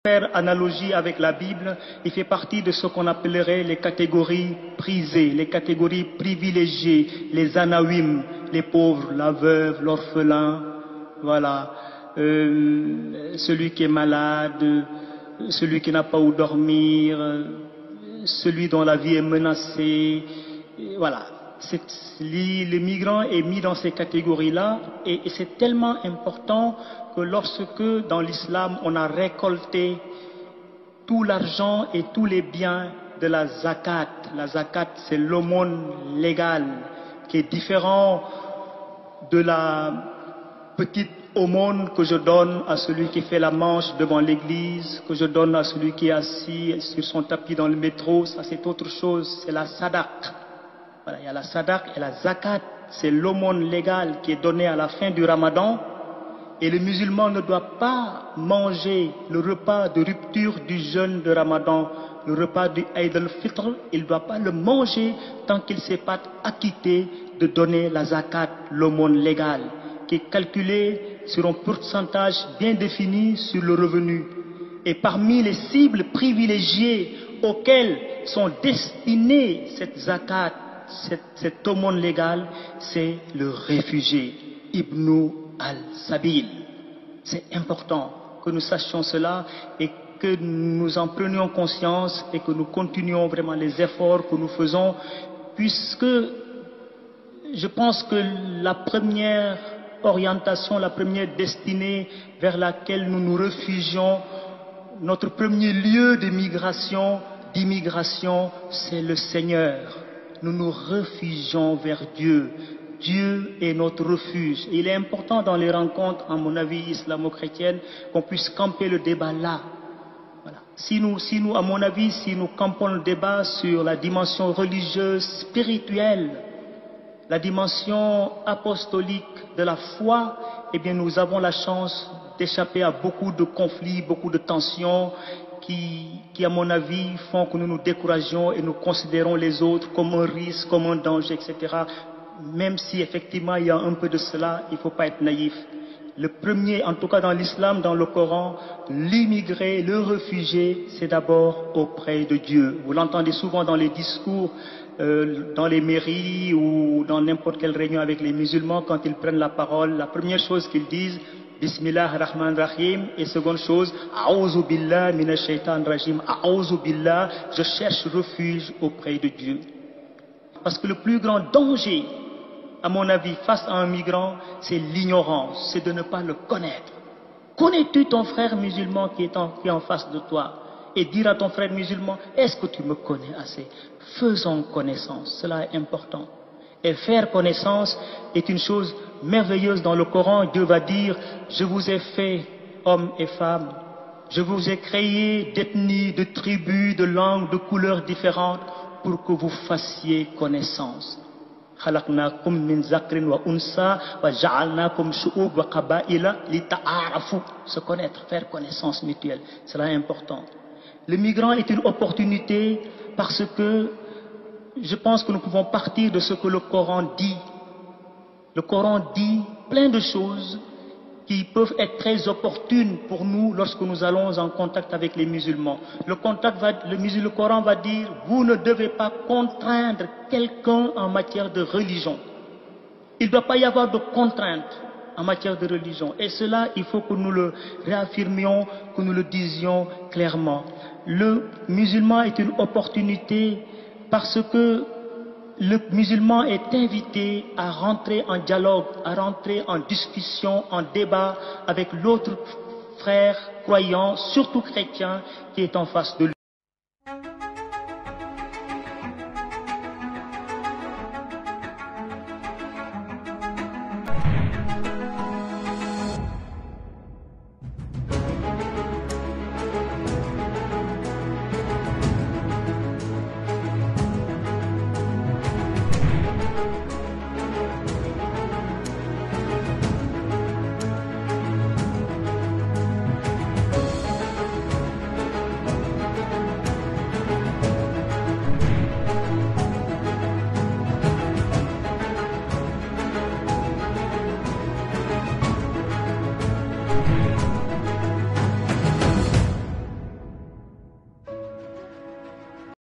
Faire analogie avec la Bible, il fait partie de ce qu'on appellerait les catégories prisées, les catégories privilégiées, les anawim, les pauvres, la veuve, l'orphelin, voilà, celui qui est malade, celui qui n'a pas où dormir, celui dont la vie est menacée, voilà. Le migrant est mis dans ces catégories-là et c'est tellement important que lorsque dans l'islam on a récolté tout l'argent et tous les biens de la zakat c'est l'aumône légale qui est différent de la petite aumône que je donne à celui qui fait la manche devant l'église, que je donne à celui qui est assis sur son tapis dans le métro, ça c'est autre chose, c'est la sadaq. Voilà, il y a la sadaq et la zakat, c'est l'aumône légale qui est donnée à la fin du ramadan. Et le musulman ne doit pas manger le repas de rupture du jeûne de ramadan, le repas du Eid al-Fitr, il ne doit pas le manger tant qu'il ne s'est pas acquitté de donner la zakat, l'aumône légale, qui est calculée sur un pourcentage bien défini sur le revenu. Et parmi les cibles privilégiées auxquelles sont destinées cette zakat, cette aumône légale, c'est le réfugié, Ibn al-Sabil. C'est important que nous sachions cela et que nous en prenions conscience et que nous continuions vraiment les efforts que nous faisons, puisque je pense que la première orientation, la première destinée vers laquelle nous nous réfugions, notre premier lieu d'immigration, c'est le Seigneur. Nous nous réfugions vers Dieu. Dieu est notre refuge. Et il est important dans les rencontres, à mon avis, islamo-chrétiennes, qu'on puisse camper le débat là. Voilà. Si nous, à mon avis, si nous campons le débat sur la dimension religieuse, spirituelle, la dimension apostolique de la foi, eh bien, nous avons la chance d'échapper à beaucoup de conflits, beaucoup de tensions, qui, à mon avis, font que nous nous décourageons et nous considérons les autres comme un risque, comme un danger, etc. Même si effectivement il y a un peu de cela, il ne faut pas être naïf. Le premier, en tout cas dans l'islam, dans le Coran, l'immigré, le réfugié, c'est d'abord auprès de Dieu. Vous l'entendez souvent dans les discours, dans les mairies ou dans n'importe quelle réunion avec les musulmans, quand ils prennent la parole, la première chose qu'ils disent, Bismillah ar-Rahman ar-Rahim, et seconde chose, A'ouzou billah minash shaitan rajim, A'ouzou billah, je cherche refuge auprès de Dieu. Parce que le plus grand danger, à mon avis, face à un migrant, c'est l'ignorance, c'est de ne pas le connaître. Connais-tu ton frère musulman qui est en face de toi? Et dire à ton frère musulman, est-ce que tu me connais assez? Faisons connaissance, cela est important. Et faire connaissance est une chose merveilleuse dans le Coran. Dieu va dire, je vous ai fait hommes et femmes, je vous ai créé d'ethnies, de tribus, de langues, de couleurs différentes pour que vous fassiez connaissance. Khalaqnakum min zakrin wa unsa wa ja'alnakum shu'ub wa qaba'ila li ta'arafu. Se connaître, faire connaissance mutuelle, cela est important. Le migrant est une opportunité parce que je pense que nous pouvons partir de ce que le Coran dit. Le Coran dit plein de choses qui peuvent être très opportunes pour nous lorsque nous allons en contact avec les musulmans. Le Coran va dire, vous ne devez pas contraindre quelqu'un en matière de religion. Il ne doit pas y avoir de contrainte en matière de religion. Et cela, il faut que nous le réaffirmions, que nous le disions clairement. Le musulman est une opportunité parce que le musulman est invité à rentrer en dialogue, à rentrer en discussion, en débat avec l'autre frère croyant, surtout chrétien, qui est en face de lui.